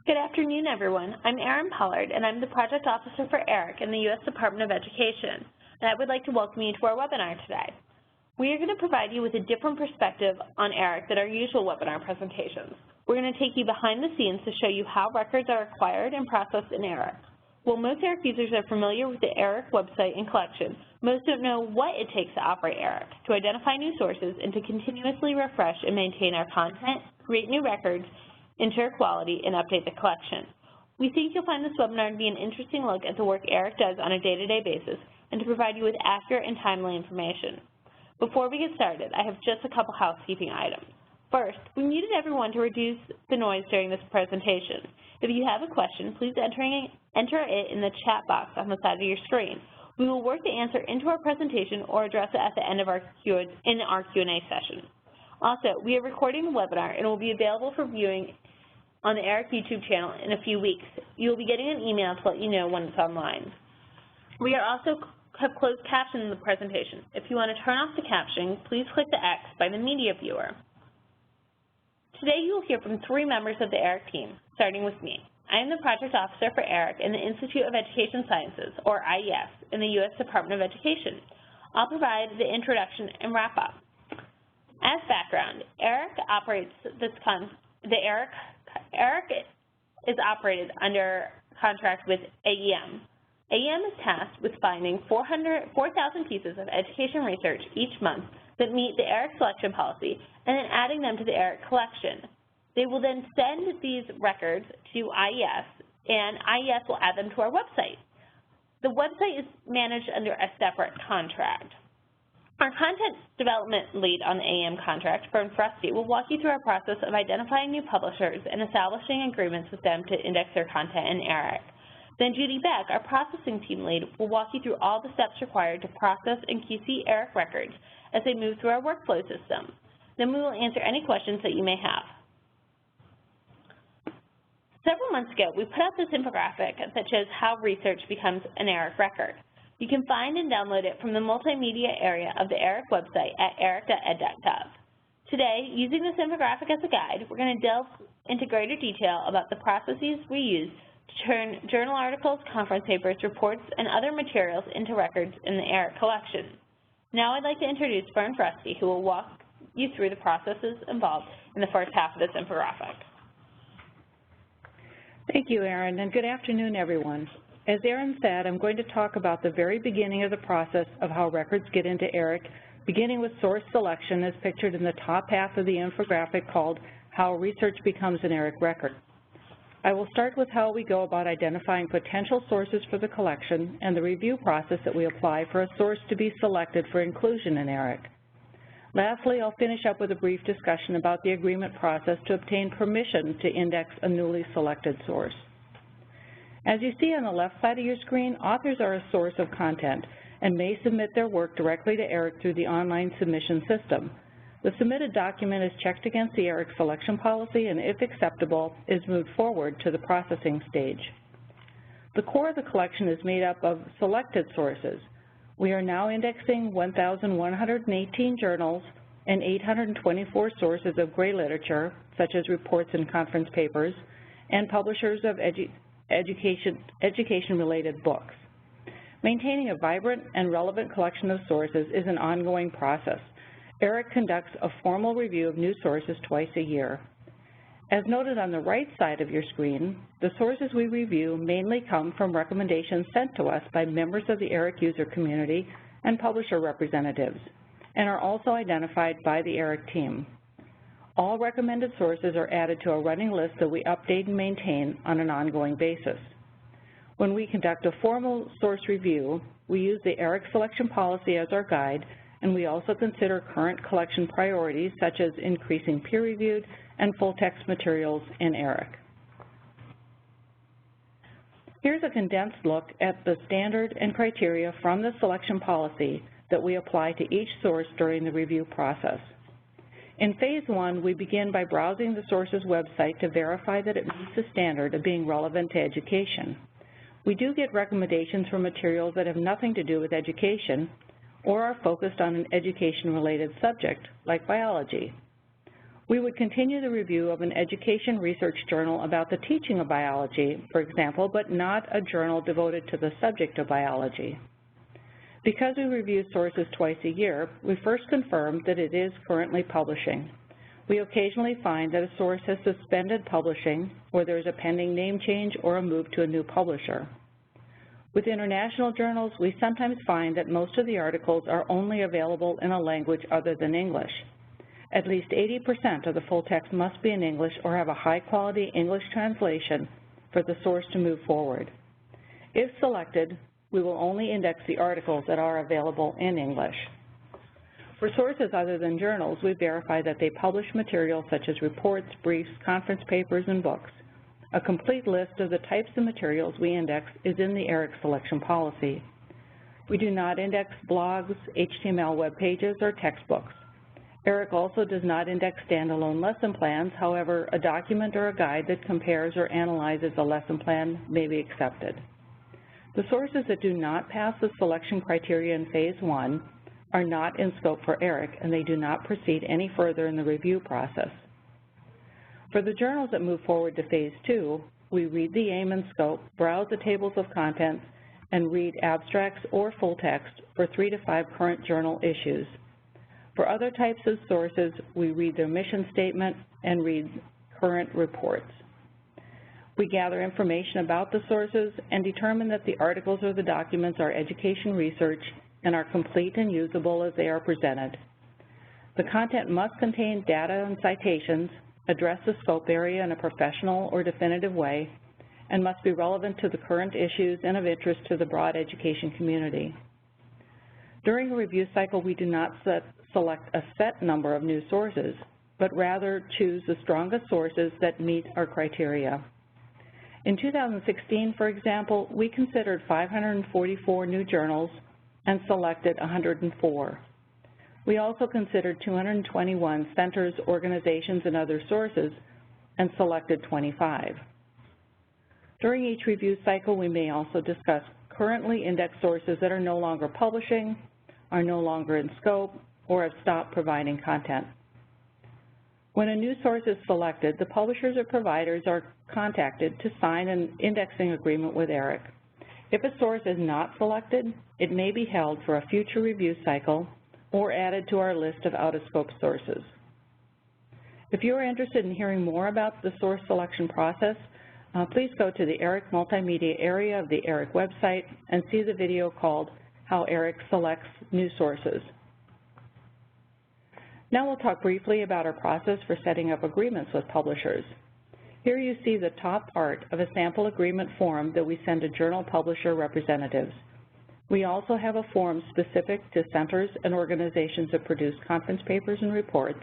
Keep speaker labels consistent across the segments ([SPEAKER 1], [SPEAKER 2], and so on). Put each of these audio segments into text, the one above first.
[SPEAKER 1] Good afternoon, everyone. I'm Erin Pollard, and I'm the Project Officer for ERIC in the U.S. Department of Education, and I would like to welcome you to our webinar today. We are going to provide you with a different perspective on ERIC than our usual webinar presentations. We're going to take you behind the scenes to show you how records are acquired and processed in ERIC. While most ERIC users are familiar with the ERIC website and collection, most don't know what it takes to operate ERIC, to identify new sources, and to continuously refresh and maintain our content, create new records, ensure quality, and update the collection. We think you'll find this webinar to be an interesting look at the work ERIC does on a day-to-day basis and to provide you with accurate and timely information. Before we get started, I have just a couple housekeeping items. First, we needed everyone to reduce the noise during this presentation. If you have a question, please enter it in the chat box on the side of your screen. We will work to answer into our presentation or address it at the end of our Q&A session. Also, we are recording the webinar and will be available for viewing on the ERIC YouTube channel in a few weeks. You will be getting an email to let you know when it's online. We also have closed caption in the presentation. If you want to turn off the captioning, please click the X by the media viewer. Today you will hear from 3 members of the ERIC team, starting with me. I am the Project Officer for ERIC in the Institute of Education Sciences, or IES, in the U.S. Department of Education. I'll provide the introduction and wrap up. As background, ERIC is operated under contract with AEM. AEM is tasked with finding 4,000 pieces of education research each month that meet the ERIC selection policy and then adding them to the ERIC collection. They will then send these records to IES, and IES will add them to our website. The website is managed under a separate contract. Our content development lead on the AEM contract, Fern Frusty, will walk you through our process of identifying new publishers and establishing agreements with them to index their content in ERIC. Then Judy Beck, our processing team lead, will walk you through all the steps required to process and QC ERIC records as they move through our workflow system. Then we will answer any questions that you may have. Several months ago, we put out this infographic that shows how research becomes an ERIC record. You can find and download it from the multimedia area of the ERIC website at eric.ed.gov. Today, using this infographic as a guide, we're going to delve into greater detail about the processes we use to turn journal articles, conference papers, reports, and other materials into records in the ERIC collection. Now I'd like to introduce Fern Frusty, who will walk you through the processes involved in the first half of this infographic.
[SPEAKER 2] Thank you, Erin, and good afternoon, everyone. As Erin said, I'm going to talk about the very beginning of the process of how records get into ERIC, beginning with source selection as pictured in the top half of the infographic called How Research Becomes an ERIC Record. I will start with how we go about identifying potential sources for the collection and the review process that we apply for a source to be selected for inclusion in ERIC. Lastly, I'll finish up with a brief discussion about the agreement process to obtain permission to index a newly selected source. As you see on the left side of your screen, authors are a source of content and may submit their work directly to ERIC through the online submission system. The submitted document is checked against the ERIC selection policy and, if acceptable, is moved forward to the processing stage. The core of the collection is made up of selected sources. We are now indexing 1,118 journals and 824 sources of gray literature, such as reports and conference papers, and publishers of education-related books. Maintaining a vibrant and relevant collection of sources is an ongoing process. ERIC conducts a formal review of new sources twice a year. As noted on the right side of your screen, the sources we review mainly come from recommendations sent to us by members of the ERIC user community and publisher representatives, and are also identified by the ERIC team. All recommended sources are added to a running list that we update and maintain on an ongoing basis. When we conduct a formal source review, we use the ERIC selection policy as our guide, and we also consider current collection priorities such as increasing peer-reviewed and full-text materials in ERIC. Here's a condensed look at the standard and criteria from the selection policy that we apply to each source during the review process. In Phase 1, we begin by browsing the source's website to verify that it meets the standard of being relevant to education. We do get recommendations for materials that have nothing to do with education or are focused on an education-related subject, like biology. We would continue the review of an education research journal about the teaching of biology, for example, but not a journal devoted to the subject of biology. Because we review sources twice a year, we first confirm that it is currently publishing. We occasionally find that a source has suspended publishing, or there is a pending name change or a move to a new publisher. With international journals, we sometimes find that most of the articles are only available in a language other than English. At least 80% of the full text must be in English or have a high-quality English translation for the source to move forward. If selected, we will only index the articles that are available in English. For sources other than journals, we verify that they publish materials such as reports, briefs, conference papers, and books. A complete list of the types of materials we index is in the ERIC selection policy. We do not index blogs, HTML web pages, or textbooks. ERIC also does not index standalone lesson plans. However, a document or a guide that compares or analyzes a lesson plan may be accepted. The sources that do not pass the selection criteria in Phase 1 are not in scope for ERIC, and they do not proceed any further in the review process. For the journals that move forward to Phase 2, we read the aim and scope, browse the tables of contents, and read abstracts or full text for 3 to 5 current journal issues. For other types of sources, we read their mission statement and read current reports. We gather information about the sources and determine that the articles or the documents are education research and are complete and usable as they are presented. The content must contain data and citations, address the scope area in a professional or definitive way, and must be relevant to the current issues and of interest to the broad education community. During a review cycle, we do not select a set number of new sources, but rather choose the strongest sources that meet our criteria. In 2016, for example, we considered 544 new journals and selected 104. We also considered 221 centers, organizations, and other sources and selected 25. During each review cycle, we may also discuss currently indexed sources that are no longer publishing, are no longer in scope, or have stopped providing content. When a new source is selected, the publishers or providers are contacted to sign an indexing agreement with ERIC. If a source is not selected, it may be held for a future review cycle or added to our list of out-of-scope sources. If you are interested in hearing more about the source selection process, please go to the ERIC multimedia area of the ERIC website and see the video called How ERIC Selects New Sources. Now we'll talk briefly about our process for setting up agreements with publishers. Here you see the top part of a sample agreement form that we send to journal publisher representatives. We also have a form specific to centers and organizations that produce conference papers and reports,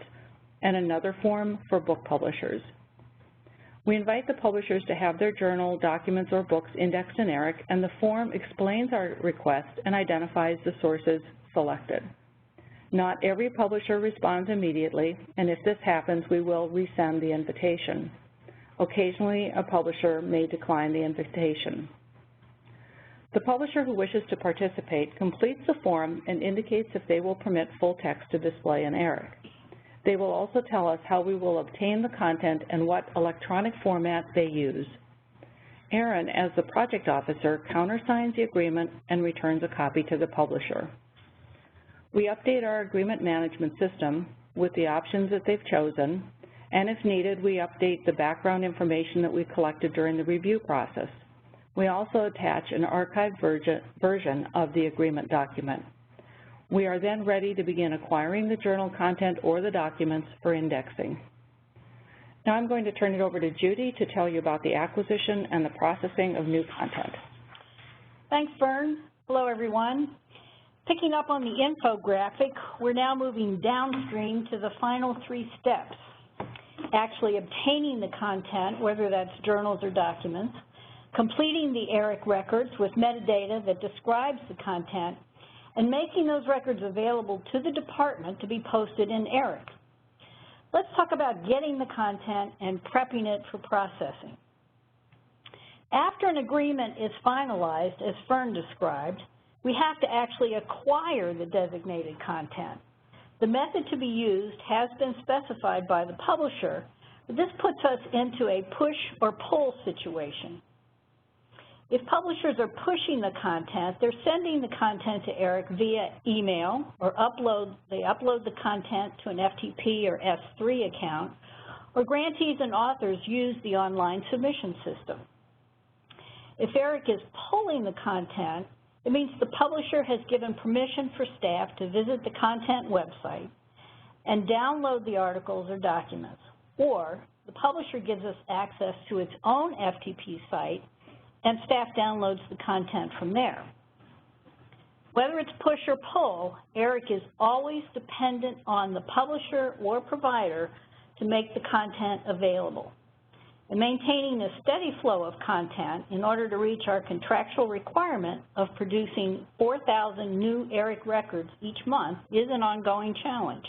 [SPEAKER 2] and another form for book publishers. We invite the publishers to have their journal, documents, or books indexed in ERIC, and the form explains our request and identifies the sources selected. Not every publisher responds immediately, and if this happens, we will resend the invitation. Occasionally, a publisher may decline the invitation. The publisher who wishes to participate completes the form and indicates if they will permit full text to display in ERIC. They will also tell us how we will obtain the content and what electronic format they use. Erin, as the project officer, countersigns the agreement and returns a copy to the publisher. We update our agreement management system with the options that they've chosen, and if needed, we update the background information that we collected during the review process. We also attach an archived version of the agreement document. We are then ready to begin acquiring the journal content or the documents for indexing. Now I'm going to turn it over to Judy to tell you about the acquisition and the processing of new content.
[SPEAKER 3] Thanks, Vern. Hello, everyone. Picking up on the infographic, we're now moving downstream to the final 3 steps. Actually obtaining the content, whether that's journals or documents, completing the ERIC records with metadata that describes the content, and making those records available to the department to be posted in ERIC. Let's talk about getting the content and prepping it for processing. After an agreement is finalized, as Fern described, we have to actually acquire the designated content. The method to be used has been specified by the publisher, but this puts us into a push or pull situation. If publishers are pushing the content, they're sending the content to ERIC via email or they upload the content to an FTP or S3 account, or grantees and authors use the online submission system. If ERIC is pulling the content, it means the publisher has given permission for staff to visit the content website and download the articles or documents, or the publisher gives us access to its own FTP site and staff downloads the content from there. Whether it's push or pull, ERIC is always dependent on the publisher or provider to make the content available. And maintaining a steady flow of content in order to reach our contractual requirement of producing 4,000 new ERIC records each month is an ongoing challenge.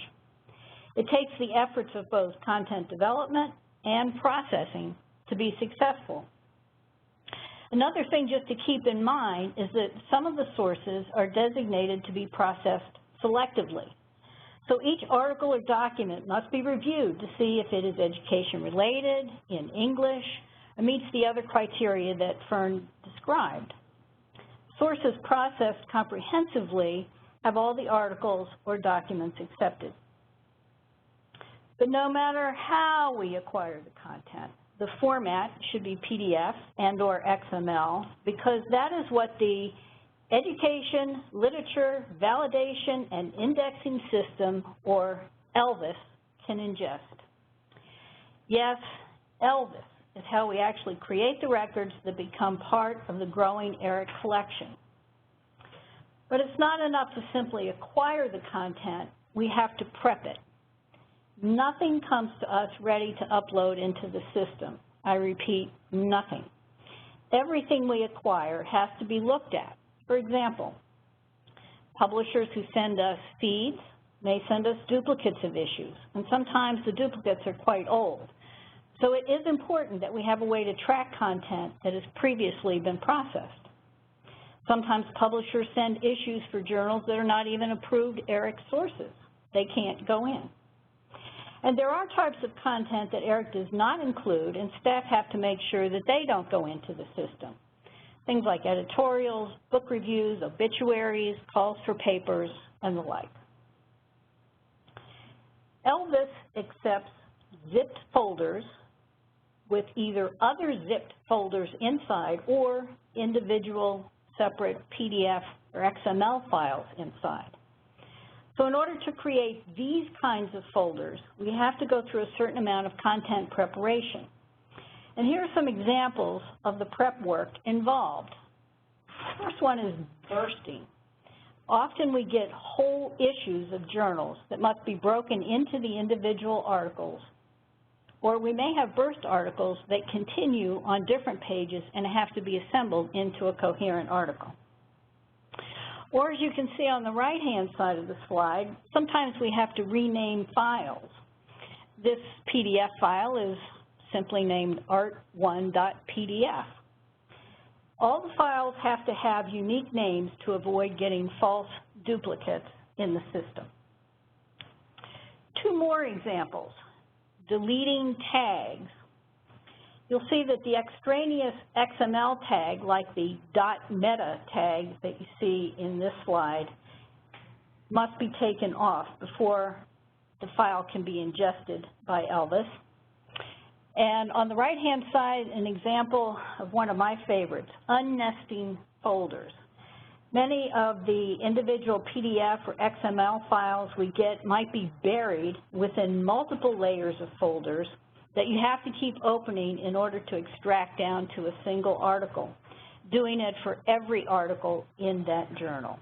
[SPEAKER 3] It takes the efforts of both content development and processing to be successful. Another thing just to keep in mind is that some of the sources are designated to be processed selectively. So each article or document must be reviewed to see if it is education related, in English, and meets the other criteria that Fern described. Sources processed comprehensively have all the articles or documents accepted. But no matter how we acquire the content, the format should be PDF and/or XML, because that is what the Education, Literature, Validation, and Indexing System, or ELVIS, can ingest. Yes, ELVIS is how we actually create the records that become part of the growing ERIC collection. But it's not enough to simply acquire the content, we have to prep it. Nothing comes to us ready to upload into the system. I repeat, nothing. Everything we acquire has to be looked at. For example, publishers who send us feeds may send us duplicates of issues, and sometimes the duplicates are quite old. So it is important that we have a way to track content that has previously been processed. Sometimes publishers send issues for journals that are not even approved ERIC sources. They can't go in. And there are types of content that ERIC does not include, and staff have to make sure that they don't go into the system. Things like editorials, book reviews, obituaries, calls for papers, and the like. ELVIS accepts zipped folders with either other zipped folders inside or individual separate PDF or XML files inside. So in order to create these kinds of folders, we have to go through a certain amount of content preparation. And here are some examples of the prep work involved. The first one is bursting. Often we get whole issues of journals that must be broken into the individual articles, or we may have burst articles that continue on different pages and have to be assembled into a coherent article. Or as you can see on the right-hand side of the slide, sometimes we have to rename files. This PDF file is simply named art1.pdf. All the files have to have unique names to avoid getting false duplicates in the system. Two more examples. Deleting tags. You'll see that the extraneous XML tag, like the .meta tag that you see in this slide, must be taken off before the file can be ingested by ELVIS. And on the right-hand side, an example of one of my favorites, unnesting folders. Many of the individual PDF or XML files we get might be buried within multiple layers of folders that you have to keep opening in order to extract down to a single article, doing it for every article in that journal.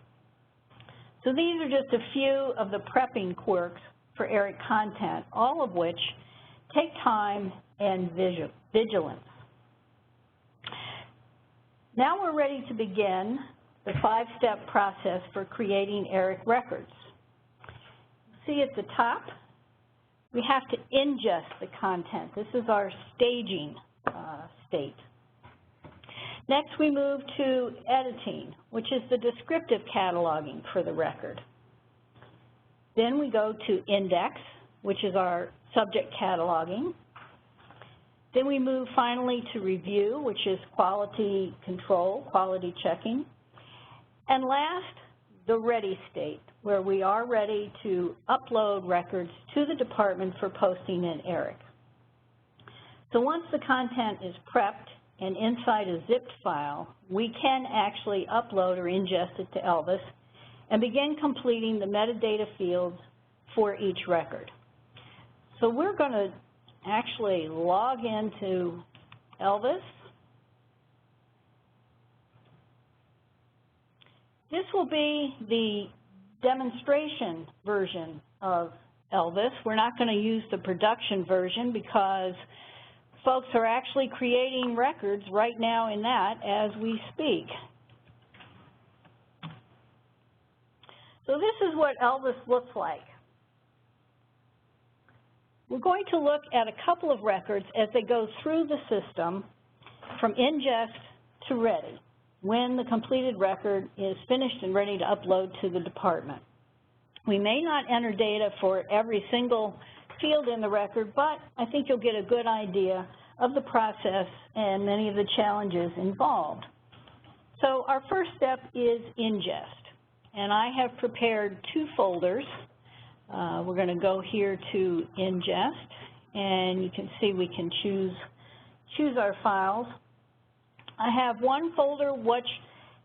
[SPEAKER 3] So these are just a few of the prepping quirks for ERIC content, all of which take time and vigilance. Now we're ready to begin the 5-step process for creating ERIC records. See at the top, we have to ingest the content. This is our staging state. Next, we move to editing, which is the descriptive cataloging for the record. Then we go to index, which is our subject cataloging. Then we move finally to review, which is quality control, quality checking. And last, the ready state, where we are ready to upload records to the department for posting in ERIC. So once the content is prepped and inside a zipped file, we can actually upload or ingest it to Elvis and begin completing the metadata fields for each record. So we're going to actually log into Elvis. This will be the demonstration version of Elvis. We're not going to use the production version because folks are actually creating records right now in that as we speak. So this is what Elvis looks like. We're going to look at a couple of records as they go through the system from ingest to ready, when the completed record is finished and ready to upload to the department. We may not enter data for every single field in the record, but I think you'll get a good idea of the process and many of the challenges involved. So our first step is ingest, and I have prepared two folders. We're going to go here to ingest, and you can see we can choose our files. I have one folder which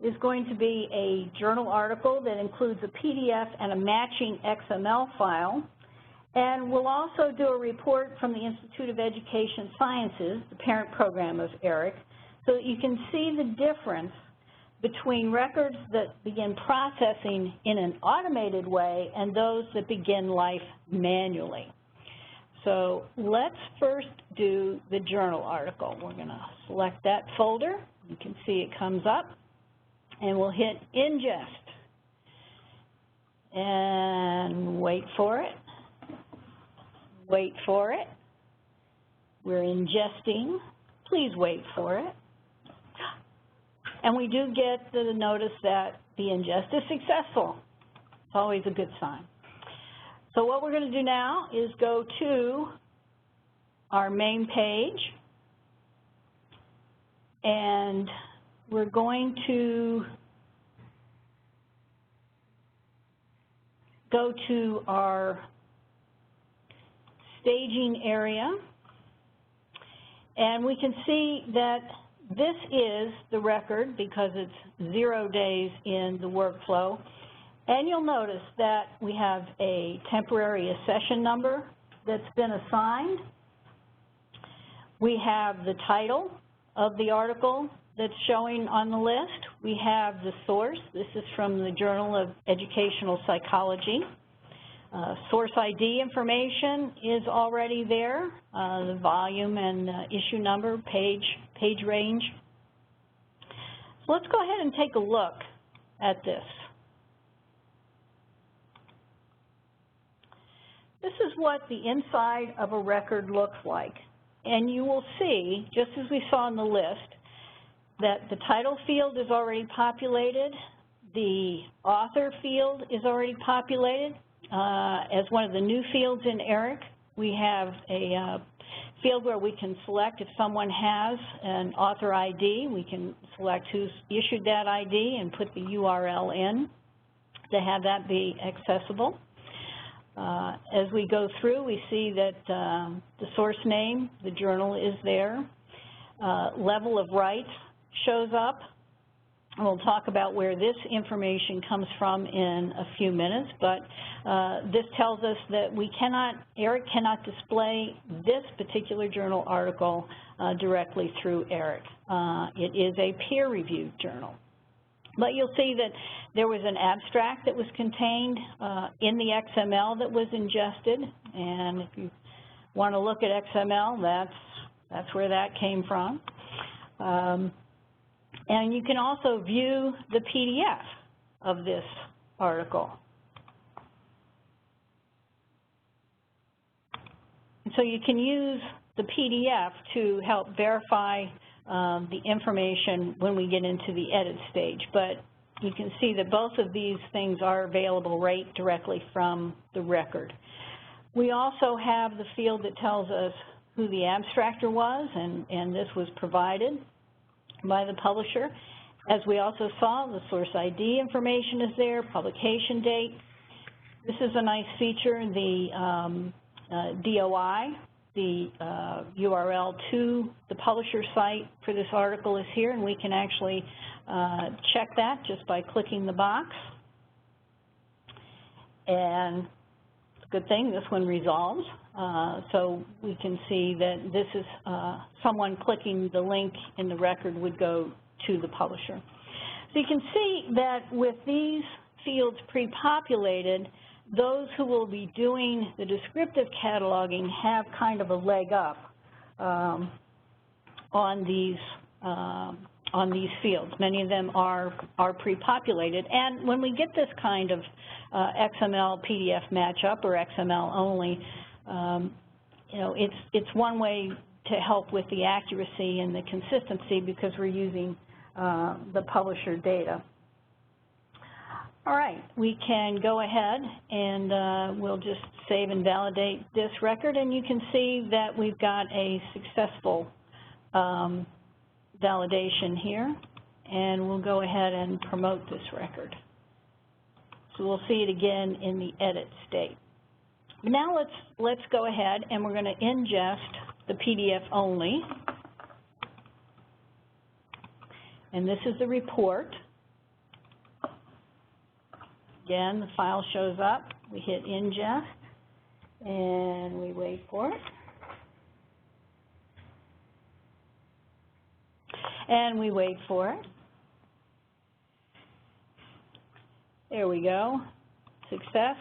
[SPEAKER 3] is going to be a journal article that includes a PDF and a matching XML file. And we'll also do a report from the Institute of Education Sciences, the parent program of ERIC, so that you can see the difference between records that begin processing in an automated way and those that begin life manually. So let's first do the journal article. We're going to select that folder. You can see it comes up, and we'll hit ingest and wait for it. Wait for it. We're ingesting. Please wait for it. And we do get the notice that the ingest is successful. It's always a good sign. So what we're going to do now is go to our main page, and we're going to go to our staging area, and we can see that this is the record because it's 0 days in the workflow. And you'll notice that we have a temporary accession number that's been assigned. We have the title of the article that's showing on the list. We have the source. This is from the Journal of Educational Psychology. Source ID information is already there, the volume and issue number, page range. So let's go ahead and take a look at this. This is what the inside of a record looks like. And you will see, just as we saw on the list, that the title field is already populated, the author field is already populated. As one of the new fields in ERIC, we have a field where we can select if someone has an author ID. We can select who's issued that ID and put the URL in to have that be accessible. As we go through, we see that the source name, the journal is there. Level of rights shows up. We'll talk about where this information comes from in a few minutes, but this tells us that ERIC cannot display this particular journal article directly through ERIC. It is a peer-reviewed journal. But you'll see that there was an abstract that was contained in the XML that was ingested, and if you want to look at XML, that's where that came from. And you can also view the PDF of this article. And so you can use the PDF to help verify the information when we get into the edit stage. But you can see that both of these things are available right directly from the record. We also have the field that tells us who the abstractor was, and this was provided by the publisher. As we also saw, the source ID information is there, publication date. This is a nice feature, the DOI, the URL to the publisher site for this article is here, and we can actually check that just by clicking the box. And it's a good thing this one resolves. So we can see that this is someone clicking the link in the record would go to the publisher. So you can see that with these fields pre-populated, those who will be doing the descriptive cataloging have kind of a leg up on these fields. Many of them are pre-populated, and when we get this kind of XML PDF matchup or XML only, you know, it's one way to help with the accuracy and the consistency because we're using the publisher data. All right, we can go ahead and we'll just save and validate this record, and you can see that we've got a successful validation here, and we'll go ahead and promote this record. So we'll see it again in the edit state. Now let's go ahead and we're going to ingest the PDF only, and this is the report. Again, the file shows up, we hit ingest, and we wait for it. And we wait for it. There we go, success.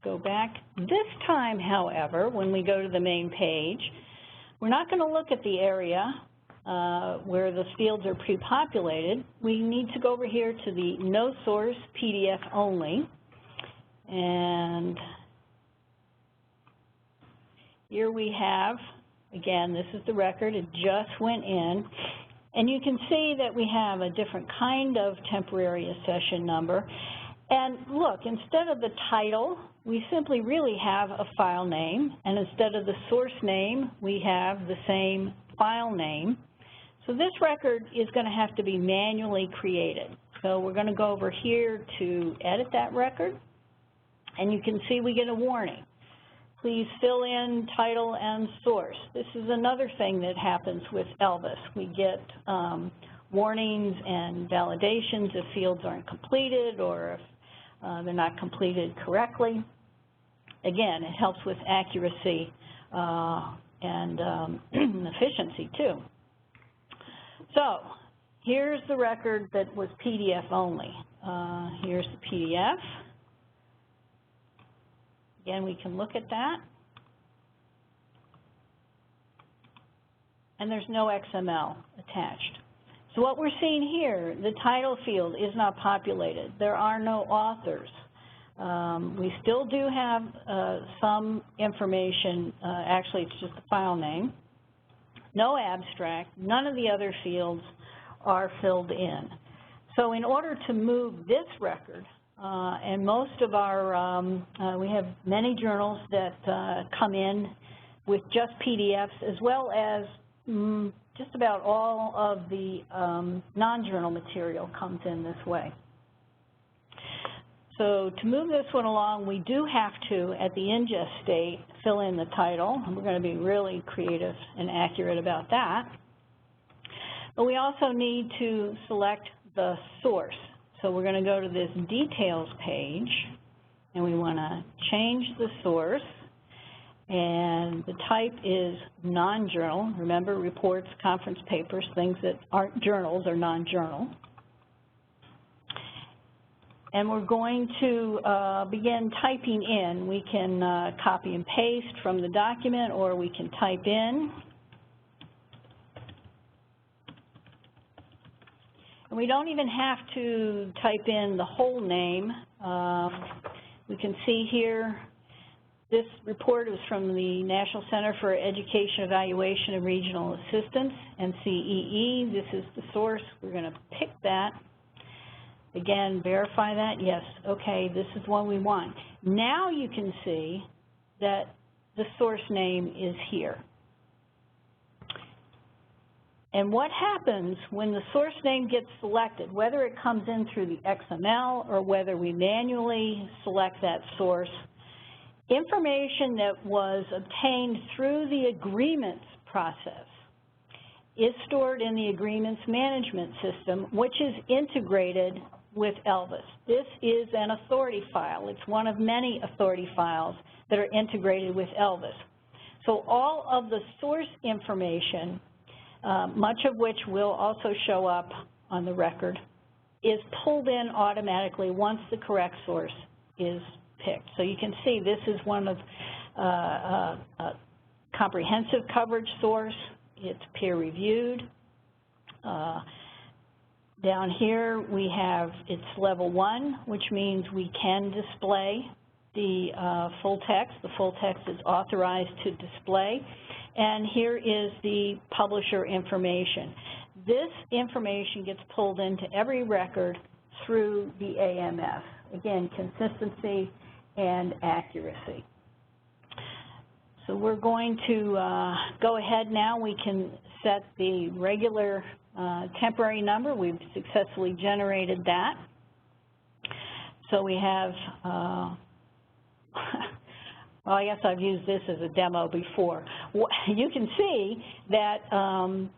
[SPEAKER 3] Go back. This time, however, when we go to the main page, we're not going to look at the area where the fields are pre-populated. We need to go over here to the no source PDF only, and here we have, again, this is the record, it just went in, and you can see that we have a different kind of temporary accession number. And look, instead of the title, we simply really have a file name, and instead of the source name, we have the same file name. So this record is going to have to be manually created. So we're going to go over here to edit that record, and you can see we get a warning. Please fill in title and source. This is another thing that happens with Elvis. We get warnings and validations if fields aren't completed or if they're not completed correctly. Again, it helps with accuracy and efficiency too. So here's the record that was PDF only. Here's the PDF. Again, we can look at that. And there's no XML attached. So what we're seeing here, the title field is not populated. There are no authors. We still do have some information. Actually, it's just the file name. No abstract. None of the other fields are filled in. So in order to move this record, and most of our, we have many journals that come in with just PDFs, as well as just about all of the non-journal material comes in this way. So to move this one along, we do have to, at the ingest state, fill in the title. And we're going to be really creative and accurate about that. But we also need to select the source. So we're going to go to this details page, and we want to change the source. And the type is non-journal. Remember, reports, conference papers, things that aren't journals are non-journal. And we're going to begin typing in. We can copy and paste from the document, or we can type in. And we don't even have to type in the whole name. We can see here, this report is from the National Center for Education Evaluation and Regional Assistance, NCEE. This is the source. We're going to pick that. Again, verify that, yes, okay, this is one we want. Now you can see that the source name is here. And what happens when the source name gets selected, whether it comes in through the XML or whether we manually select that source, information that was obtained through the agreements process is stored in the agreements management system, which is integrated with Elvis. This is an authority file. It's one of many authority files that are integrated with Elvis. So all of the source information, much of which will also show up on the record, is pulled in automatically once the correct source is picked. So you can see this is one of a comprehensive coverage source. It's peer-reviewed. Down here we have, it's level 1, which means we can display the full text. The full text is authorized to display. And here is the publisher information. This information gets pulled into every record through the AMS. Again, consistency and accuracy. So we're going to go ahead now. We can set the regular temporary number. We've successfully generated that. So we have, well, I guess I've used this as a demo before. You can see that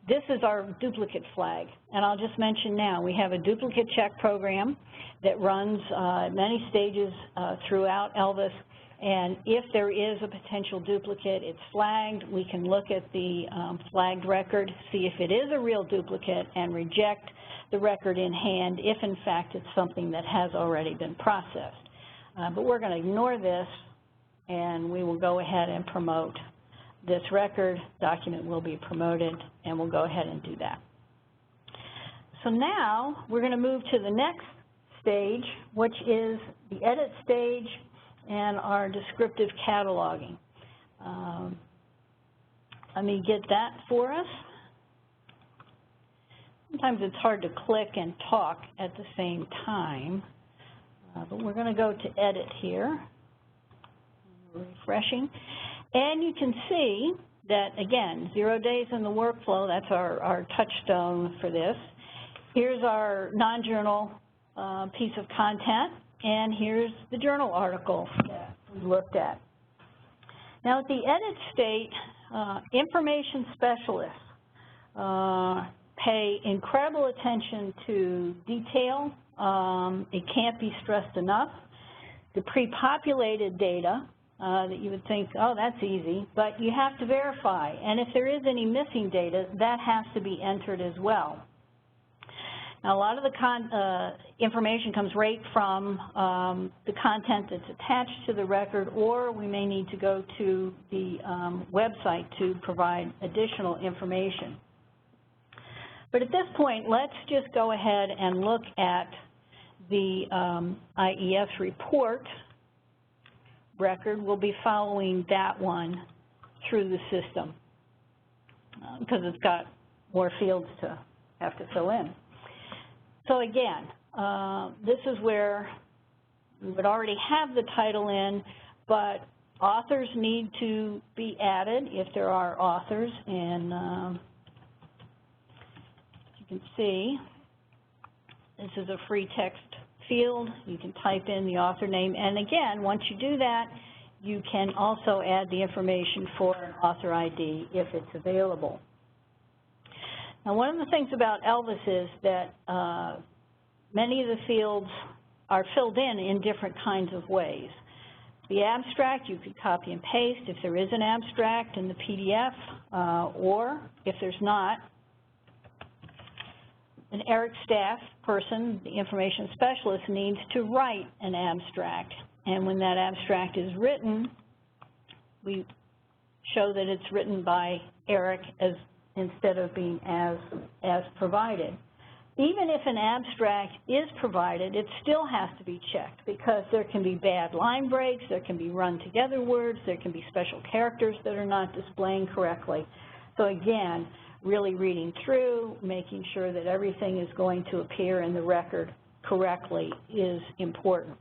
[SPEAKER 3] this is our duplicate flag. And I'll just mention now, we have a duplicate check program that runs many stages throughout Elvis. And if there is a potential duplicate, it's flagged. We can look at the flagged record, see if it is a real duplicate, and reject the record in hand if, in fact, it's something that has already been processed. But we're going to ignore this, and we will go ahead and promote this record. Document will be promoted, and we'll go ahead and do that. So now we're going to move to the next stage, which is the edit stage and our descriptive cataloging. Let me get that for us. Sometimes it's hard to click and talk at the same time, but we're going to go to edit here. Refreshing. And you can see that, again, 0 days in the workflow, that's our touchstone for this. Here's our non-journal piece of content. And here's the journal article that we looked at. Now, at the edit state, information specialists pay incredible attention to detail. It can't be stressed enough. The pre-populated data that you would think, oh, that's easy, but you have to verify. And if there is any missing data, that has to be entered as well. Now, a lot of the information comes right from the content that's attached to the record, or we may need to go to the website to provide additional information. But at this point, let's just go ahead and look at the IES report record. We'll be following that one through the system because it's got more fields to have to fill in. So again, this is where we would already have the title in, but authors need to be added if there are authors. And as you can see, this is a free text field. You can type in the author name. And again, once you do that, you can also add the information for an author ID if it's available. Now, one of the things about Elvis is that many of the fields are filled in different kinds of ways. The abstract, you could copy and paste if there is an abstract in the PDF, or if there's not, an ERIC staff person, the information specialist, needs to write an abstract. And when that abstract is written, we show that it's written by ERIC instead of being as provided. Even if an abstract is provided, it still has to be checked because there can be bad line breaks, there can be run together words, there can be special characters that are not displaying correctly. So again, really reading through, making sure that everything is going to appear in the record correctly is important.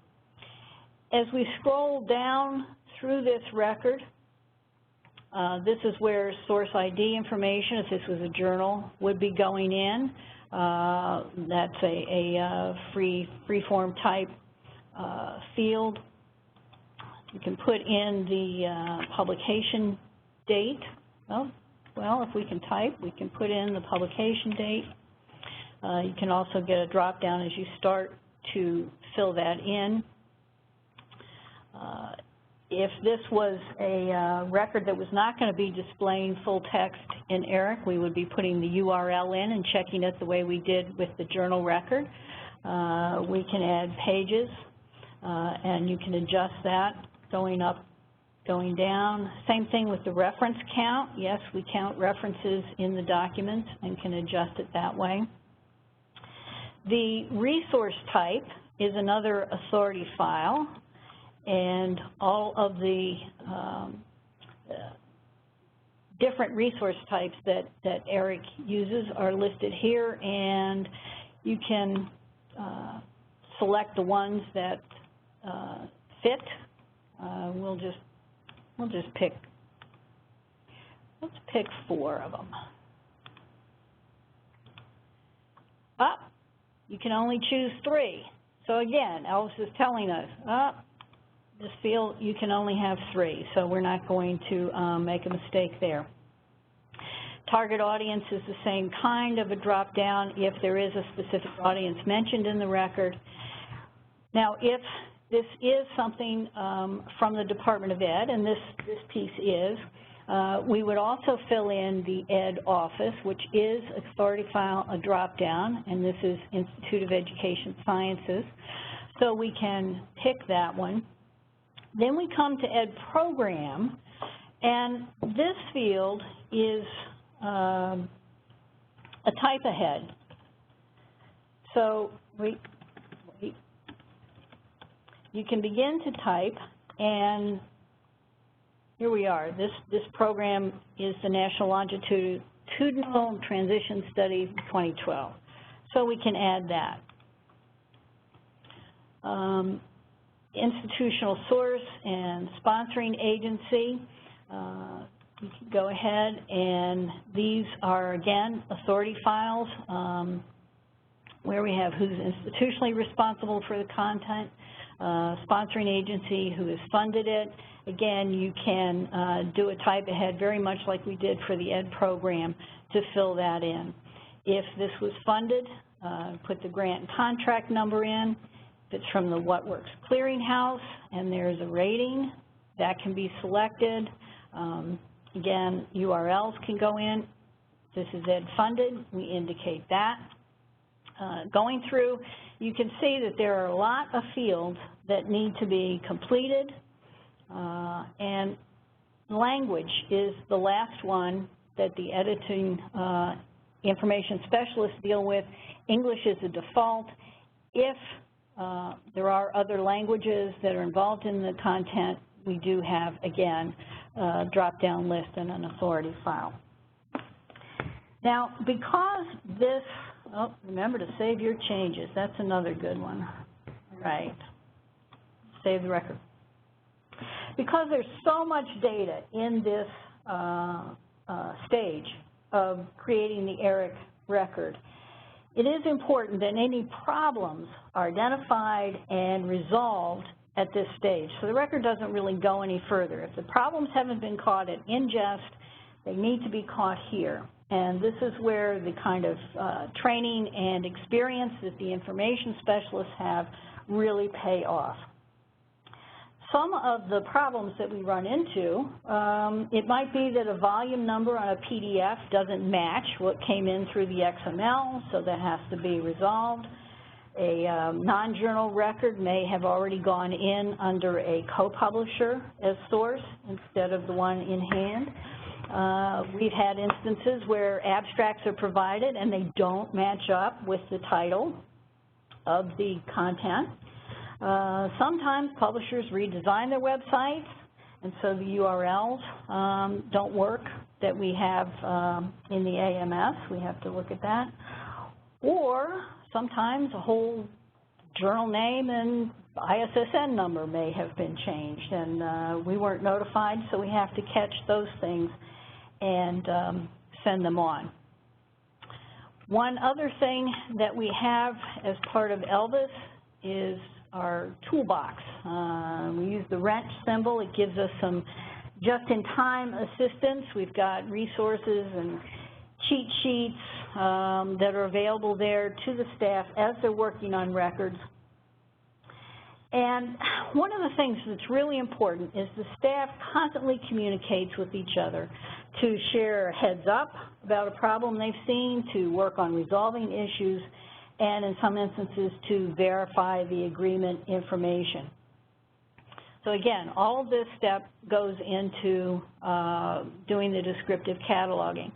[SPEAKER 3] As we scroll down through this record, this is where source ID information, if this was a journal, would be going in. That's a free-form type field. You can put in the publication date. Well, if we can type, we can put in the publication date. You can also get a drop-down as you start to fill that in. If this was a record that was not going to be displaying full text in ERIC, we would be putting the URL in and checking it the way we did with the journal record. We can add pages, and you can adjust that going up, going down. Same thing with the reference count. Yes, we count references in the documents and can adjust it that way. The resource type is another authority file, and all of the different resource types that ERIC uses are listed here, and you can select the ones that fit. We'll just pick, let's pick 4 of them. You can only choose 3. So again, Elvis is telling us, this field, you can only have 3, so we're not going to make a mistake there. Target audience is the same kind of a drop-down if there is a specific audience mentioned in the record. Now, if this is something from the Department of Ed, and this piece is, we would also fill in the Ed office, which is authority file, a drop-down, and this is Institute of Education Sciences, so we can pick that one. Then we come to Ed program, and this field is a type ahead. So you can begin to type, and here we are. This program is the National Longitudinal Transition Study 2012. So we can add that. Institutional source and sponsoring agency. You can go ahead, and these are, again, authority files where we have who's institutionally responsible for the content, sponsoring agency, who has funded it. Again, you can do a type ahead very much like we did for the Ed program to fill that in. If this was funded, put the grant and contract number in. If it's from the What Works Clearinghouse and there's a rating, that can be selected. Again, URLs can go in. This is Ed funded, we indicate that. Going through, you can see that there are a lot of fields that need to be completed, and language is the last one that the editing information specialists deal with. English is a default. If there are other languages that are involved in the content, we do have, again, a drop-down list and an authority file. Now, because this, remember to save your changes. That's another good one. Right. Save the record. Because there's so much data in this stage of creating the ERIC record, it is important that any problems are identified and resolved at this stage. So the record doesn't really go any further. If the problems haven't been caught at ingest, they need to be caught here. And this is where the kind of training and experience that the information specialists have really pay off. Some of the problems that we run into, it might be that a volume number on a PDF doesn't match what came in through the XML, so that has to be resolved. A non-journal record may have already gone in under a co-publisher as source instead of the one in hand. We've had instances where abstracts are provided and they don't match up with the title of the content. Sometimes publishers redesign their websites, and so the URLs don't work that we have in the AMS. We have to look at that. Or sometimes a whole journal name and ISSN number may have been changed, and we weren't notified, so we have to catch those things and send them on. One other thing that we have as part of ELVIS is our toolbox. We use the wrench symbol. It gives us some just-in-time assistance. We've got resources and cheat sheets that are available there to the staff as they're working on records. And one of the things that's really important is the staff constantly communicates with each other to share a heads up about a problem they've seen, to work on resolving issues, and in some instances to verify the agreement information. So again, all of this step goes into doing the descriptive cataloging.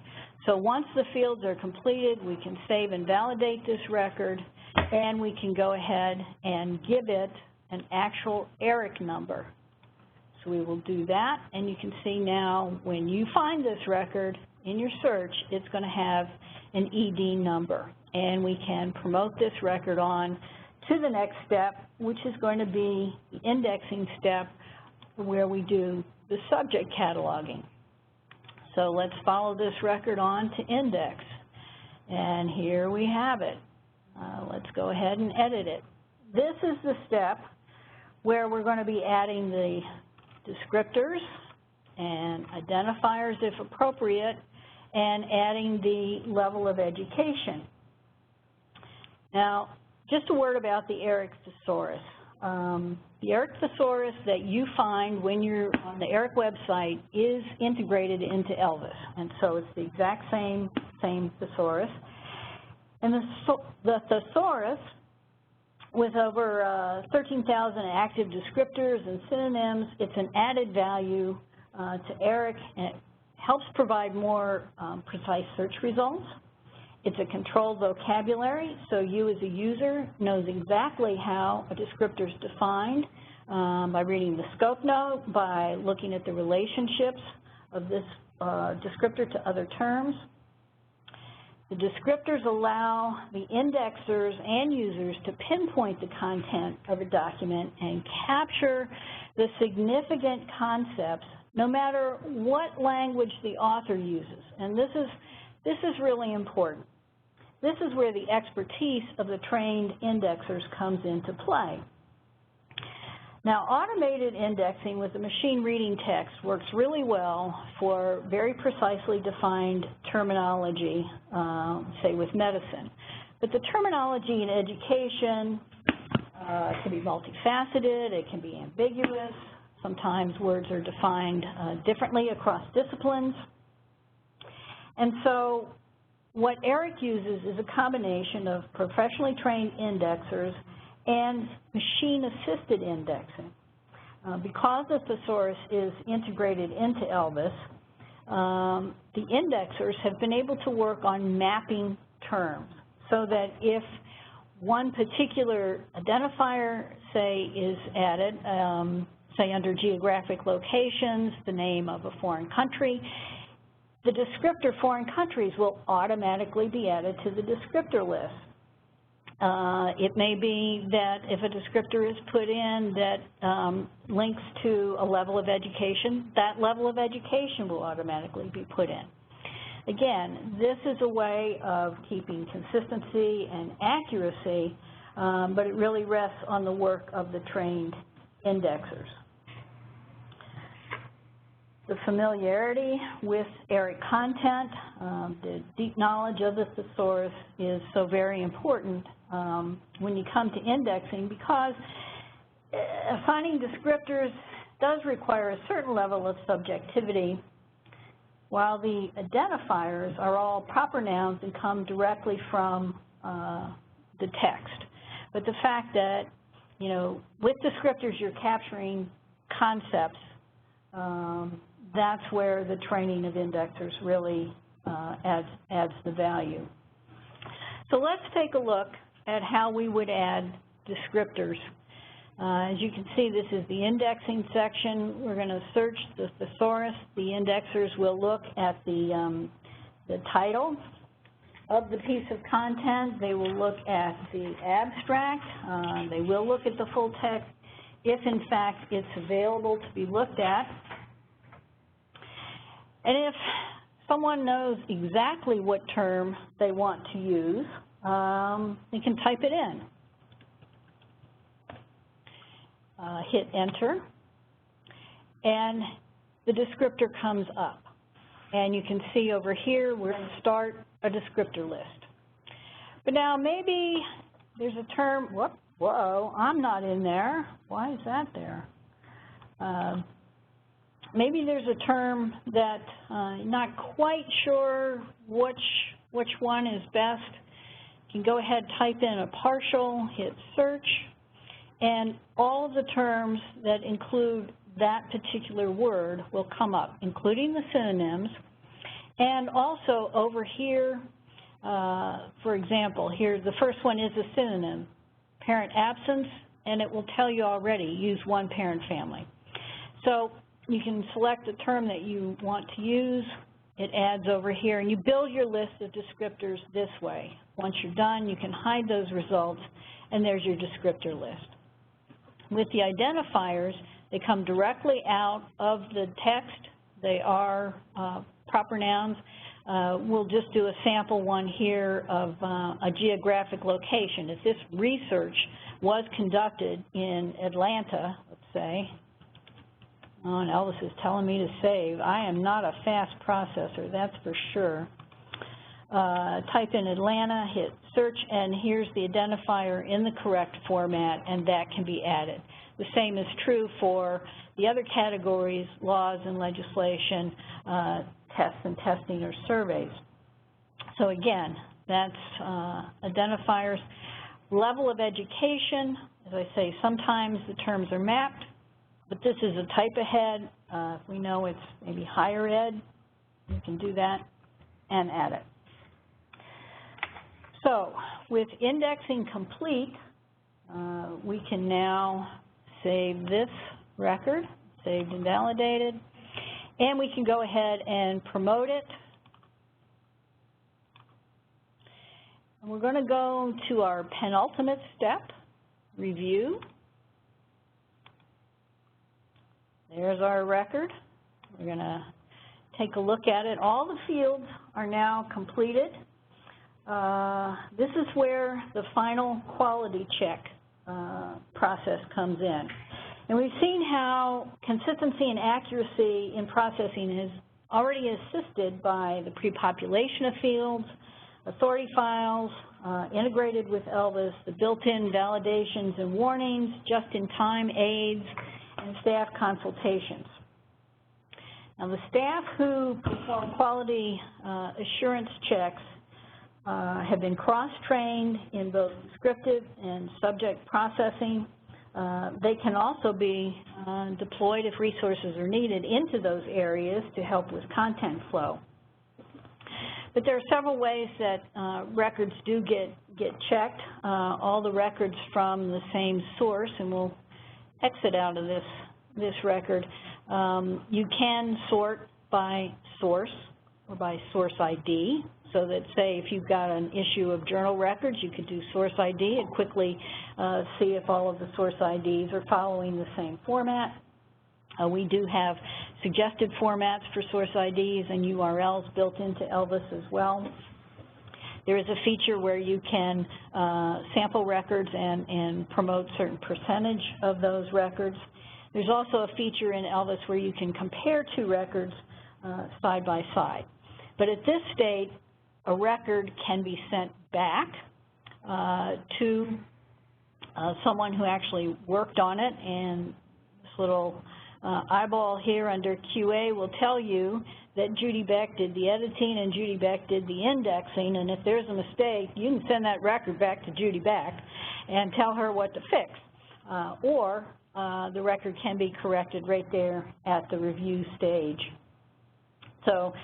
[SPEAKER 3] So once the fields are completed, we can save and validate this record, and we can go ahead and give it an actual ERIC number. So we will do that, and you can see now when you find this record in your search, it's going to have an ED number, and we can promote this record on to the next step, which is going to be the indexing step where we do the subject cataloging. So let's follow this record on to index, and here we have it. Let's go ahead and edit it. This is the step where we're going to be adding the descriptors and identifiers if appropriate, and adding the level of education. Now, just a word about the ERIC Thesaurus. The ERIC Thesaurus that you find when you're on the ERIC website is integrated into ELVIS, and so it's the exact same thesaurus. And the thesaurus, with over 13,000 active descriptors and synonyms, it's an added value to ERIC, and it helps provide more precise search results. It's a controlled vocabulary, so you as a user knows exactly how a descriptor is defined by reading the scope note, by looking at the relationships of this descriptor to other terms. The descriptors allow the indexers and users to pinpoint the content of a document and capture the significant concepts no matter what language the author uses. And this is really important. This is where the expertise of the trained indexers comes into play. Now, automated indexing with the machine reading text works really well for very precisely defined terminology, say with medicine. But the terminology in education can be multifaceted, it can be ambiguous. Sometimes words are defined differently across disciplines. And so what ERIC uses is a combination of professionally trained indexers and machine-assisted indexing. Because the thesaurus is integrated into ELVIS, the indexers have been able to work on mapping terms so that if one particular identifier, say, is added, say under geographic locations, the name of a foreign country, the descriptor foreign countries will automatically be added to the descriptor list. It may be that if a descriptor is put in that links to a level of education, that level of education will automatically be put in. Again, this is a way of keeping consistency and accuracy, but it really rests on the work of the trained indexers. The familiarity with ERIC content, the deep knowledge of the thesaurus is so very important when you come to indexing, because assigning descriptors does require a certain level of subjectivity, while the identifiers are all proper nouns and come directly from the text. But the fact that, you know, with descriptors you're capturing concepts, that's where the training of indexers really adds the value. So let's take a look at how we would add descriptors. As you can see, this is the indexing section. We're going to search the thesaurus. The indexers will look at the title of the piece of content. They will look at the abstract. They will look at the full text if, in fact, it's available to be looked at. And if someone knows exactly what term they want to use, they can type it in. Hit enter, and the descriptor comes up. And you can see over here, we're going to start a descriptor list. But now maybe there's a term, whoa, I'm not in there. Why is that there? Maybe there's a term that not quite sure which one is best. You can go ahead, type in a partial, hit search, and all of the terms that include that particular word will come up, including the synonyms. And also over here, for example, here the first one is a synonym, parent absence, and it will tell you already, use one parent family. So you can select the term that you want to use. It adds over here, and you build your list of descriptors this way. Once you're done, you can hide those results, and there's your descriptor list. With the identifiers, they come directly out of the text. They are proper nouns. We'll just do a sample one here of a geographic location. If this research was conducted in Atlanta, let's say, oh, and Elvis is telling me to save. I am not a fast processor, that's for sure. Type in Atlanta, hit search, and here's the identifier in the correct format, and that can be added. The same is true for the other categories, laws and legislation, tests and testing or surveys. So again, that's identifiers. Level of education, as I say, sometimes the terms are mapped, but this is a type ahead. If we know it's maybe higher ed, you can do that and add it. So with indexing complete, we can now save this record, saved and validated, and we can go ahead and promote it. And we're going to go to our penultimate step, review. There's our record. We're going to take a look at it. All the fields are now completed. This is where the final quality check process comes in. And we've seen how consistency and accuracy in processing is already assisted by the pre-population of fields, authority files, integrated with ELVIS, the built-in validations and warnings, just-in-time aids, and staff consultations. Now, the staff who perform quality assurance checks have been cross-trained in both descriptive and subject processing. They can also be deployed if resources are needed into those areas to help with content flow. But there are several ways that records do get checked, all the records from the same source, and we'll exit out of this record. You can sort by source or by source ID, so that, say, if you've got an issue of journal records, you could do source ID and quickly see if all of the source IDs are following the same format. We do have suggested formats for source IDs and URLs built into ELVIS as well. There is a feature where you can sample records and promote certain percentage of those records. There's also a feature in ELVIS where you can compare two records side by side. But at this state, a record can be sent back to someone who actually worked on it, and this little eyeball here under QA will tell you that Judy Beck did the editing and Judy Beck did the indexing, and if there's a mistake, you can send that record back to Judy Beck and tell her what to fix. Or the record can be corrected right there at the review stage. So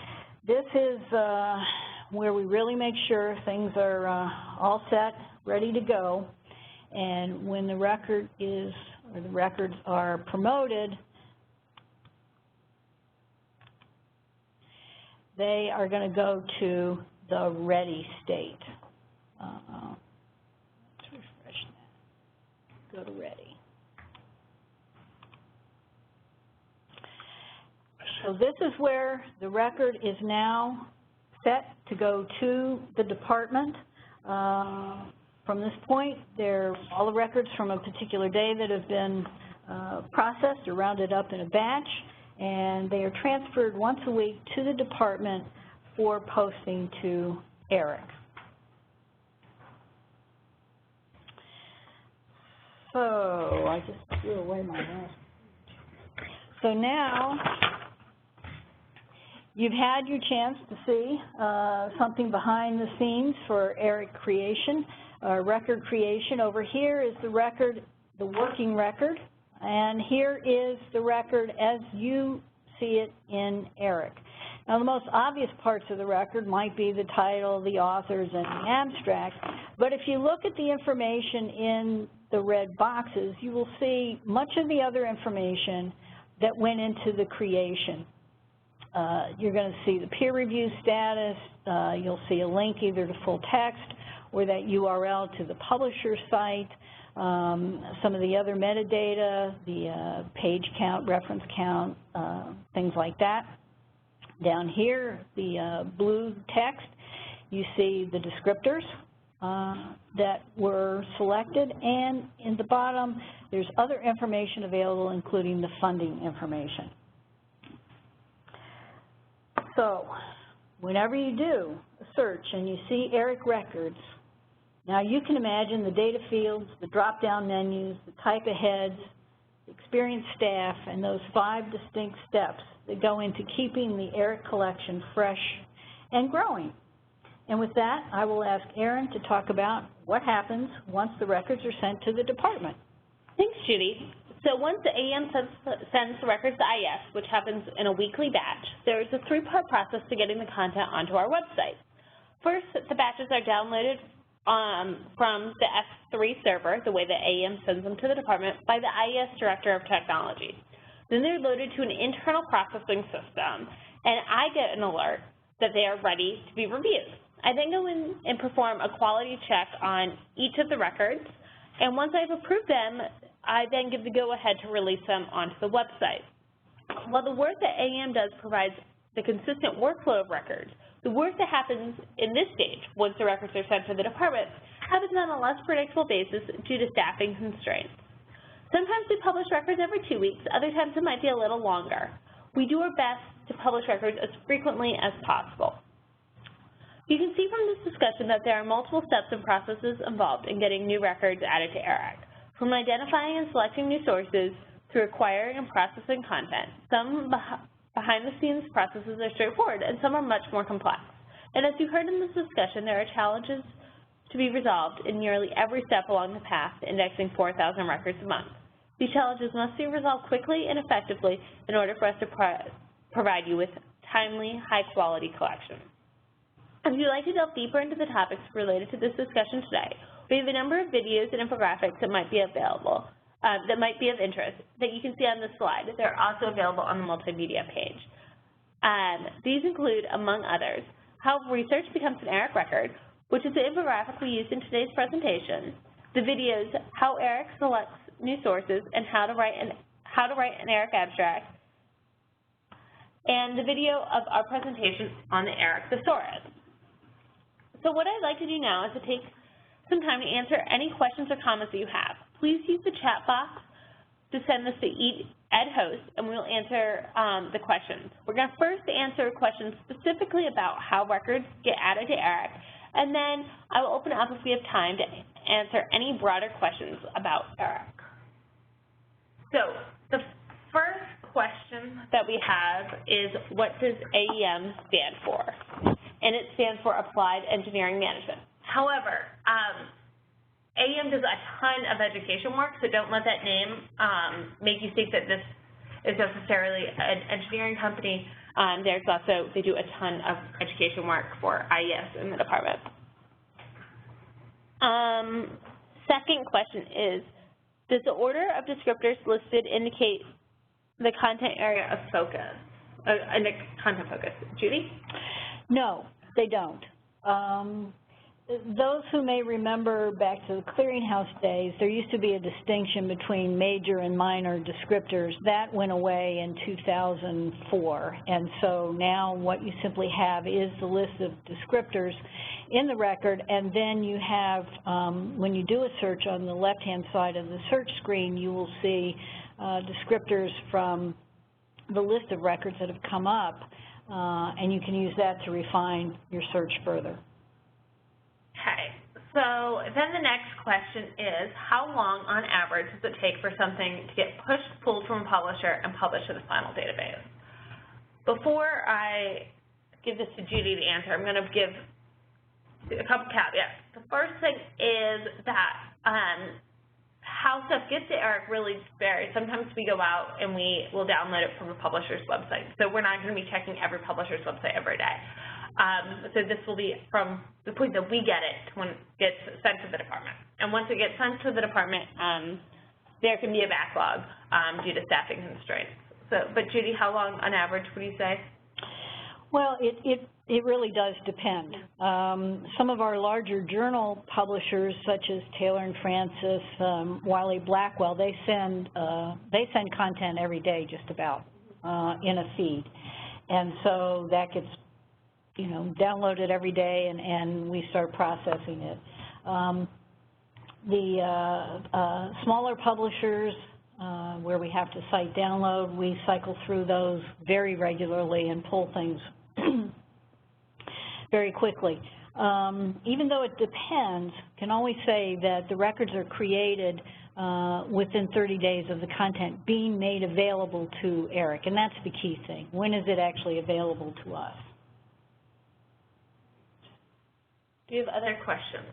[SPEAKER 3] this is where we really make sure things are all set, ready to go, and when the record is, or the records are promoted, they are going to go to the ready state. Let's refresh that. Go to ready. So this is where the record is now set to go to the department. From this point, all the records from a particular day that have been processed are rounded up in a batch, and they are transferred once a week to the department for posting to ERIC. So I just threw away my last. So now you've had your chance to see something behind the scenes for ERIC creation, record creation. Over here is the record, the working record, and here is the record as you see it in ERIC. Now, the most obvious parts of the record might be the title, the authors, and the abstract, but if you look at the information in the red boxes, you will see much of the other information that went into the creation. You're going to see the peer review status, you'll see a link either to full text or that URL to the publisher site, some of the other metadata, the page count, reference count, things like that. Down here, the blue text, you see the descriptors that were selected, and in the bottom, there's other information available, including the funding information. So, whenever you do a search and you see ERIC records, now you can imagine the data fields, the drop-down menus, the type of heads, the experienced staff, and those 5 distinct steps that go into keeping the ERIC collection fresh and growing. And with that, I will ask Erin to talk about what happens once the records are sent to the department.
[SPEAKER 1] Thanks, Judy. So once the AEM sends the records to IES, which happens in a weekly batch, there is a 3-part process to getting the content onto our website. First, the batches are downloaded from the S3 server, the way that AEM sends them to the department, by the IES Director of Technology. Then they're loaded to an internal processing system, and I get an alert that they are ready to be reviewed. I then go in and perform a quality check on each of the records, and once I've approved them, I then give the go-ahead to release them onto the website. While the work that AEM does provides the consistent workflow of records, the work that happens in this stage, once the records are sent to the department, happens on a less predictable basis due to staffing constraints. Sometimes we publish records every 2 weeks, other times it might be a little longer. We do our best to publish records as frequently as possible. You can see from this discussion that there are multiple steps and processes involved in getting new records added to ERIC. From identifying and selecting new sources through acquiring and processing content, some behind-the-scenes processes are straightforward and some are much more complex. And as you heard in this discussion, there are challenges to be resolved in nearly every step along the path to indexing 4,000 records a month. These challenges must be resolved quickly and effectively in order for us to provide you with timely, high-quality collection. If you'd like to delve deeper into the topics related to this discussion today, we have a number of videos and infographics that might be available, that might be of interest, that you can see on this slide. They're also available on the multimedia page. These include, among others, how research becomes an ERIC record, which is the infographic we used in today's presentation, the videos, how ERIC selects new sources, and how to write an ERIC abstract, and the video of our presentation on the ERIC Thesaurus. So what I'd like to do now is to take some time to answer any questions or comments that you have. Please use the chat box to send this to EdHost, and we'll answer the questions. We're going to first answer questions specifically about how records get added to ERIC, and then I will open it up if we have time to answer any broader questions about ERIC. So the first question that we have is, what does AEM stand for? And it stands for Applied Engineering Management. However, AEM does a ton of education work, so don't let that name make you think that this is necessarily an engineering company. They do a ton of education work for IES in the department. Second question is, does the order of descriptors listed indicate the content area of focus, content focus? Judy?
[SPEAKER 3] No, they don't. Those who may remember back to the clearinghouse days, there used to be a distinction between major and minor descriptors. That went away in 2004, and so now what you simply have is the list of descriptors in the record, and then you have, when you do a search on the left-hand side of the search screen, you will see descriptors from the list of records that have come up, and you can use that to refine your search further.
[SPEAKER 1] Okay, so then the next question is, how long on average does it take for something to get pushed, pulled from a publisher, and published to the final database? Before I give this to Judy to answer, I'm going to give a couple caveats. The first thing is that how stuff gets to ERIC really varies. Sometimes we go out and we will download it from a publisher's website, so we're not going to be checking every publisher's website every day. So this will be from the point that we get it to when it gets sent to the department. And once it gets sent to the department, there can be a backlog due to staffing constraints. So, but Judy, how long on average would you say?
[SPEAKER 3] Well, it really does depend. Some of our larger journal publishers, such as Taylor and Francis, Wiley-Blackwell, they send content every day, just about, in a feed, and so that gets, you know, downloaded every day, and we start processing it. The smaller publishers, where we have to site download, we cycle through those very regularly and pull things very quickly. Even though it depends, can always say that the records are created within 30 days of the content being made available to ERIC, and that's the key thing. When is it actually available to us?
[SPEAKER 1] Do you have other questions?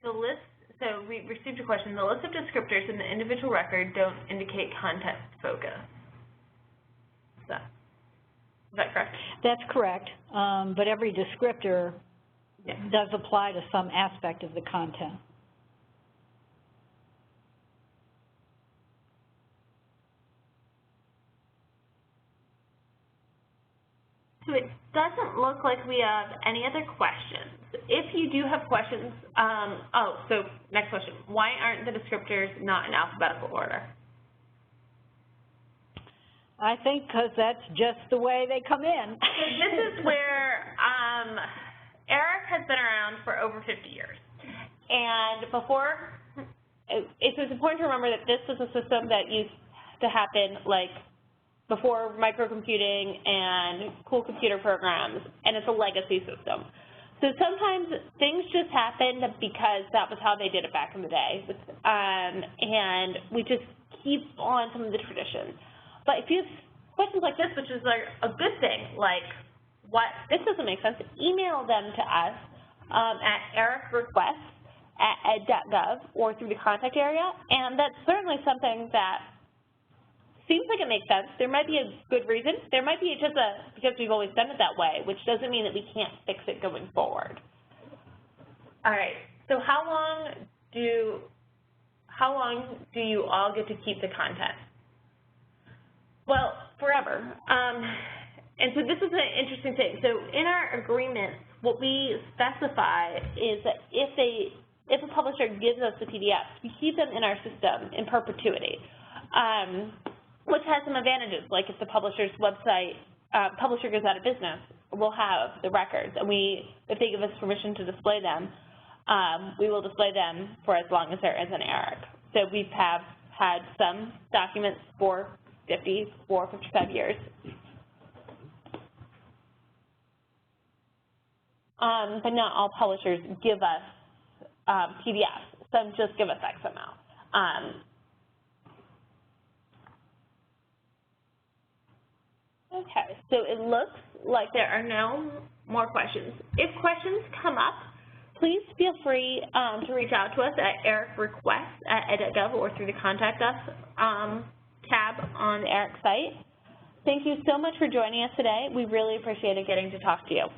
[SPEAKER 1] The list, so we received a question, the list of descriptors in the individual record don't indicate content focus. Is that correct?
[SPEAKER 3] That's correct, but every descriptor does apply to some aspect of the content.
[SPEAKER 1] So it doesn't look like we have any other questions. If you do have questions, so next question, why aren't the descriptors not in alphabetical order?
[SPEAKER 3] I think because that's just the way they come in.
[SPEAKER 1] So this is where ERIC has been around for over 50 years. And before, it's important to remember that this was a system that used to happen like before microcomputing and cool computer programs, and it's a legacy system. So sometimes things just happened because that was how they did it back in the day, and we just keep on some of the traditions. But if you have questions like this, which is like a good thing, like what this doesn't make sense, email them to us at ericrequests@ed.gov or through the contact area, and that's certainly something that seems like it makes sense. There might be a good reason. There might be just because we've always done it that way, which doesn't mean that we can't fix it going forward. All right. So how long do you all get to keep the content? Well, forever. And so this is an interesting thing. So in our agreements, what we specify is that if a publisher gives us the PDFs, we keep them in our system in perpetuity. Which has some advantages, like if the publisher's website, publisher goes out of business, we'll have the records, and if they give us permission to display them, we will display them for as long as there is an ERIC. So we have had some documents for 55 years. But not all publishers give us PDFs. Some just give us X amount. Okay, so it looks like there are no more questions. If questions come up, please feel free to reach out to us at ericrequests@ed.gov or through the Contact Us tab on the ERIC site. Thank you so much for joining us today. We really appreciated getting to talk to you.